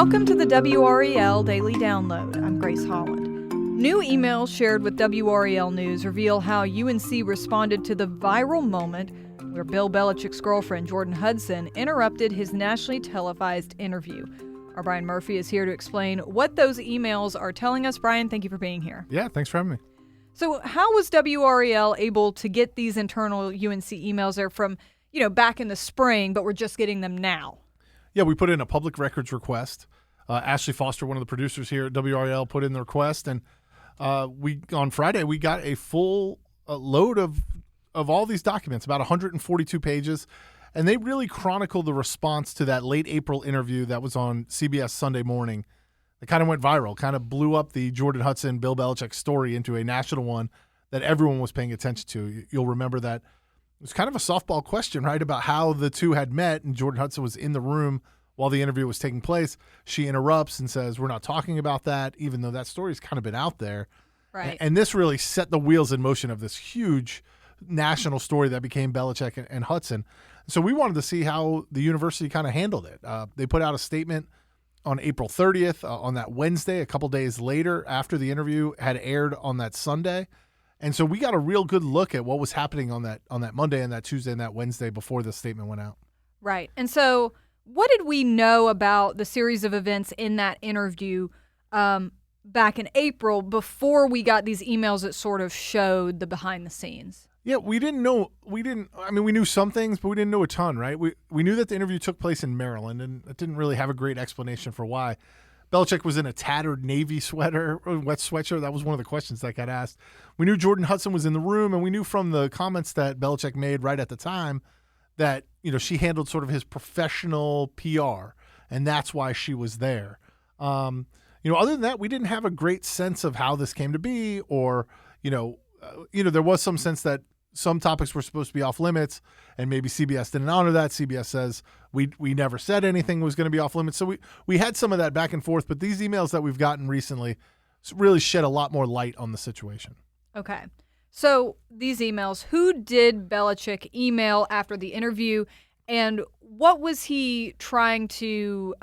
Welcome to the WRAL Daily Download. I'm Grace Holland. New emails shared with WRAL News reveal how UNC responded to the viral moment where Bill Belichick's girlfriend, Jordan Hudson, interrupted his nationally televised interview. Our Brian Murphy is here to explain what those emails are telling us. Brian, thank you for being here. Yeah, thanks for having me. So how was WRAL able to get these internal UNC emails there from, back in the spring, but we're just getting them now? Yeah, we put in a public records request. Ashley Foster, one of the producers here at WRAL, put in the request, and on Friday we got a full load of all these documents, about 142 pages, and they really chronicle the response to that late April interview that was on CBS Sunday Morning. It kind of went viral, kind of blew up the Jordan Hudson, Bill Belichick story into a national one that everyone was paying attention to. You'll remember that it was kind of a softball question, right, about how the two had met, and Jordan Hudson was in the room while the interview was taking place. She interrupts and says, "We're not talking about that," even though that story's kind of been out there. Right. And this really set the wheels in motion of this huge national story that became Belichick and Hudson. So we wanted to see how the university kind of handled it. They put out a statement on April 30th, on that Wednesday, a couple days later after the interview had aired on that Sunday. And so we got a real good look at what was happening on that Monday and that Tuesday and that Wednesday before the statement went out. Right. And so what did we know about the series of events in that interview back in April before we got these emails that sort of showed the behind the scenes? Yeah, we didn't know. We knew some things, but we didn't know a ton, right? We knew that the interview took place in Maryland, and it didn't really have a great explanation for why. Belichick was in a tattered Navy sweater or wet sweatshirt. That was one of the questions that got asked. We knew Jordan Hudson was in the room, and we knew from the comments that Belichick made right at the time that, she handled sort of his professional PR, and that's why she was there. Other than that, we didn't have a great sense of how this came to be, or, there was some sense that some topics were supposed to be off limits, and maybe CBS didn't honor that. CBS says we never said anything was going to be off limits. So we had some of that back and forth, but these emails that we've gotten recently really shed a lot more light on the situation. Okay. So these emails, who did Belichick email after the interview, and what was he trying to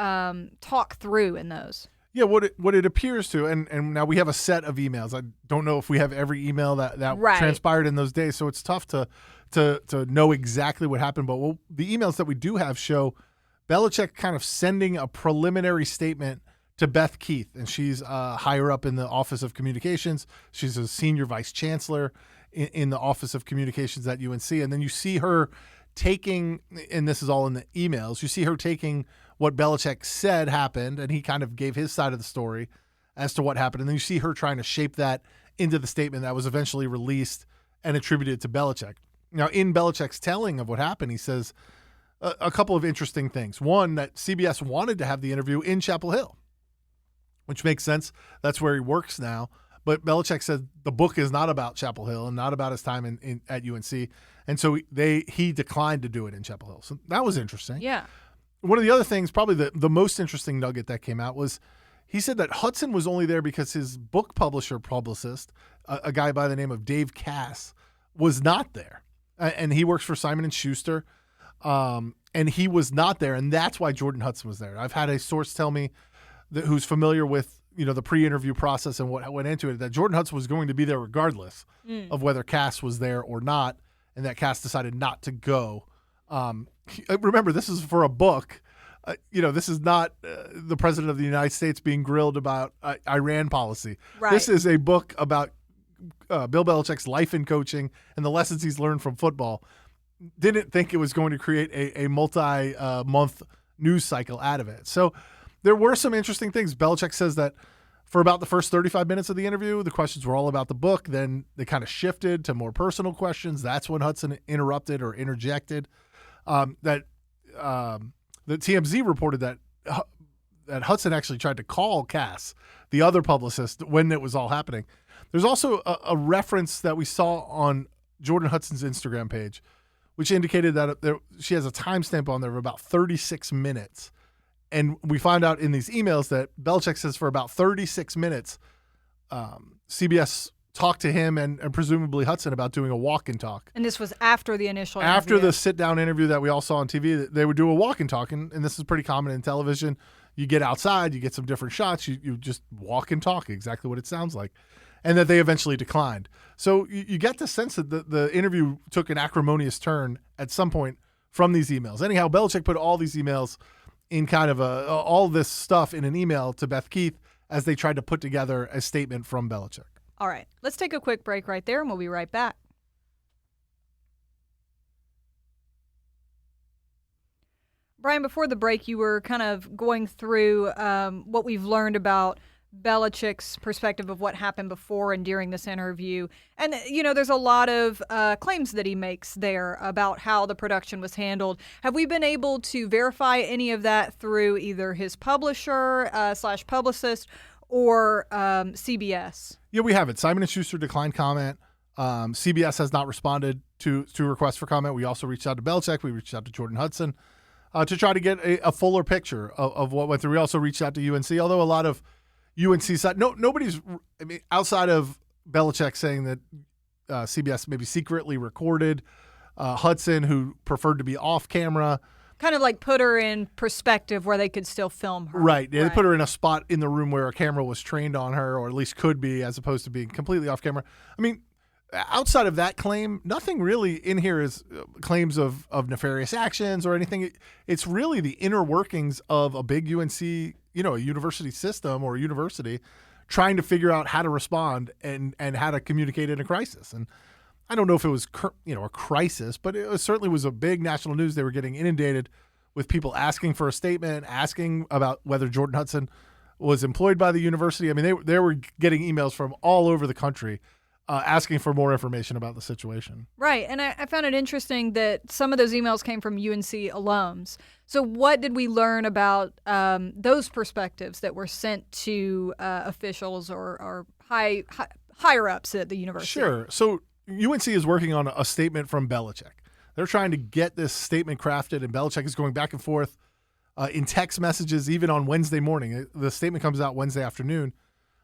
talk through in those? Yeah, what it appears to, and now we have a set of emails. I don't know if we have every email that right. transpired in those days, so it's tough to know exactly what happened. But the emails that we do have show Belichick kind of sending a preliminary statement to Beth Keith, and she's higher up in the Office of Communications. She's a senior vice chancellor in the Office of Communications at UNC, and then you see her taking, and this is all in the emails, you see her taking what Belichick said happened, and he kind of gave his side of the story as to what happened. And then you see her trying to shape that into the statement that was eventually released and attributed to Belichick. Now, in Belichick's telling of what happened, he says a couple of interesting things. One, that CBS wanted to have the interview in Chapel Hill, which makes sense. That's where he works now. But Belichick said the book is not about Chapel Hill and not about his time at UNC. And so he declined to do it in Chapel Hill. So that was interesting. Yeah. One of the other things, probably the most interesting nugget that came out, was he said that Hudson was only there because his book publicist, a guy by the name of Dave Cass, was not there. And he works for Simon & Schuster, and he was not there, and that's why Jordan Hudson was there. I've had a source tell me who's familiar with the pre-interview process and what went into it, that Jordan Hudson was going to be there regardless of whether Cass was there or not, and that Cass decided not to go. Remember, this is for a book. This is not the president of the United States being grilled about Iran policy. Right. This is a book about Bill Belichick's life in coaching and the lessons he's learned from football. Didn't think it was going to create a multi-month news cycle out of it. So there were some interesting things. Belichick says that for about the first 35 minutes of the interview, the questions were all about the book. Then they kind of shifted to more personal questions. That's when Hudson interrupted or interjected. The TMZ reported that Hudson actually tried to call Cass, the other publicist, when it was all happening. There's also a reference that we saw on Jordan Hudson's Instagram page, which indicated that she has a timestamp on there of about 36 minutes. And we find out in these emails that Belichick says for about 36 minutes, CBS talk to him and presumably Hudson about doing a walk and talk. And this was after the initial After interview. the sit-down interview that we all saw on TV, they would do a walk and talk, and this is pretty common in television. You get outside, you get some different shots, you just walk and talk, exactly what it sounds like, and that they eventually declined. So you get the sense that the interview took an acrimonious turn at some point from these emails. Anyhow, Belichick put all these emails in kind of all this stuff in an email to Beth Keith as they tried to put together a statement from Belichick. All right, let's take a quick break right there, and we'll be right back. Brian, before the break, you were kind of going through what we've learned about Belichick's perspective of what happened before and during this interview. And, there's a lot of claims that he makes there about how the production was handled. Have we been able to verify any of that through either his publisher / publicist or CBS? Yeah, we haven't. Simon & Schuster declined comment. CBS has not responded to requests for comment. We also reached out to Belichick. We reached out to Jordan Hudson to try to get a fuller picture of what went through. We also reached out to UNC, although a lot of UNC side, nobody's, outside of Belichick saying that CBS maybe secretly recorded Hudson, who preferred to be off camera. Kind of like put her in perspective where they could still film her. Right. Yeah, they put her in a spot in the room where a camera was trained on her, or at least could be, as opposed to being completely off camera. Outside of that claim, nothing really in here is claims of nefarious actions or anything. It's really the inner workings of a big UNC, a university system or a university trying to figure out how to respond and how to communicate in a crisis. And I don't know if it was, a crisis, but it certainly was a big national news. They were getting inundated with people asking for a statement, asking about whether Jordan Hudson was employed by the university. They were getting emails from all over the country asking for more information about the situation. Right. And I found it interesting that some of those emails came from UNC alums. So what did we learn about those perspectives that were sent to officials or higher ups at the university? Sure. So UNC is working on a statement from Belichick. They're trying to get this statement crafted, and Belichick is going back and forth in text messages, even on Wednesday morning. The statement comes out Wednesday afternoon.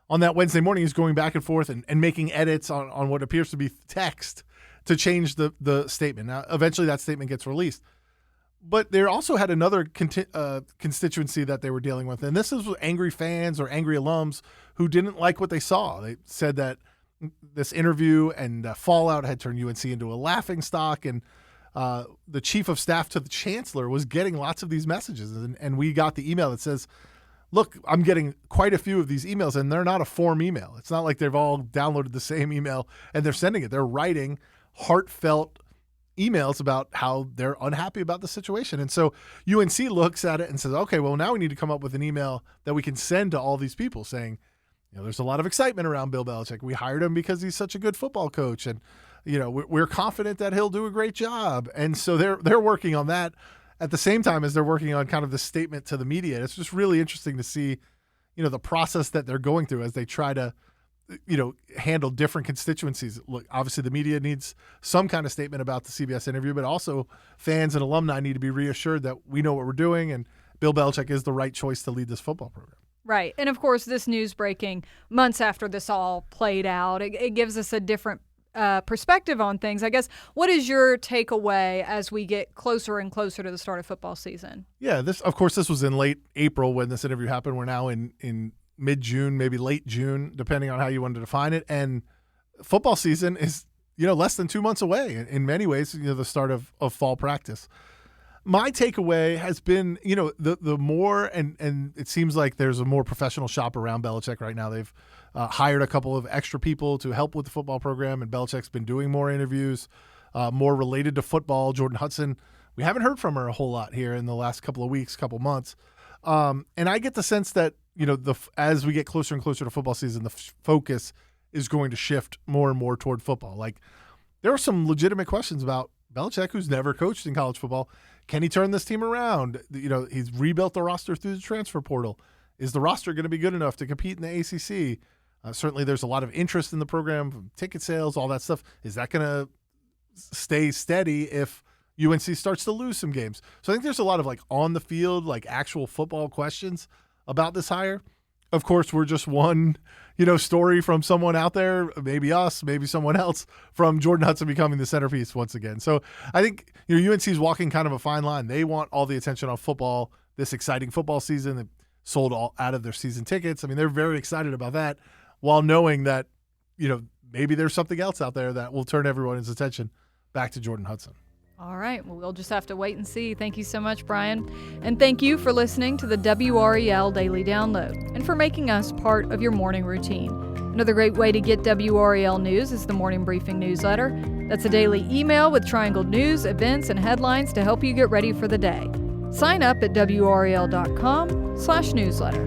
On that Wednesday morning, he's going back and forth and making edits on what appears to be text to change the statement. Now, eventually that statement gets released. But they also had another constituency that they were dealing with, and this is angry fans or angry alums who didn't like what they saw. They said that this interview and fallout had turned UNC into a laughingstock, and the chief of staff to the chancellor was getting lots of these messages. And we got the email that says, look, I'm getting quite a few of these emails, and they're not a form email. It's not like they've all downloaded the same email and they're sending it. They're writing heartfelt emails about how they're unhappy about the situation. And so UNC looks at it and says, okay, well, now we need to come up with an email that we can send to all these people saying, there's a lot of excitement around Bill Belichick. We hired him because he's such a good football coach, and we're confident that he'll do a great job. And so they're working on that at the same time as they're working on kind of the statement to the media. It's just really interesting to see, the process that they're going through as they try to, handle different constituencies. Look, obviously the media needs some kind of statement about the CBS interview, but also fans and alumni need to be reassured that we know what we're doing and Bill Belichick is the right choice to lead this football program. Right. And of course, this news breaking months after this all played out, it gives us a different perspective on things. I guess, what is your takeaway as we get closer and closer to the start of football season? Yeah, this was in late April when this interview happened. We're now in mid-June, maybe late June, depending on how you want to define it. And football season is, less than 2 months away. In many ways, the start of fall practice. My takeaway has been, the more, and it seems like there's a more professional shop around Belichick right now. They've hired a couple of extra people to help with the football program, and Belichick's been doing more interviews, more related to football. Jordan Hudson, we haven't heard from her a whole lot here in the last couple of weeks, couple months. And I get the sense that, as we get closer and closer to football season, the focus is going to shift more and more toward football. Like, there are some legitimate questions about Belichick, who's never coached in college football. Can he turn this team around? He's rebuilt the roster through the transfer portal. Is the roster going to be good enough to compete in the ACC? Certainly there's a lot of interest in the program, from ticket sales, all that stuff. Is that going to stay steady if UNC starts to lose some games? So I think there's a lot of on the field, actual football questions about this hire. of course, we're just one, story from someone out there, maybe us, maybe someone else, from Jordan Hudson becoming the centerpiece once again. So I think UNC is walking kind of a fine line. They want all the attention on football, this exciting football season. They sold all out of their season tickets. I mean, they're very excited about that, while knowing that maybe there's something else out there that will turn everyone's attention back to Jordan Hudson. All right. Well, we'll just have to wait and see. Thank you so much, Brian. And thank you for listening to the WRAL Daily Download and for making us part of your morning routine. Another great way to get WRAL news is the Morning Briefing newsletter. That's a daily email with triangled news, events, and headlines to help you get ready for the day. Sign up at WRAL.com/newsletter.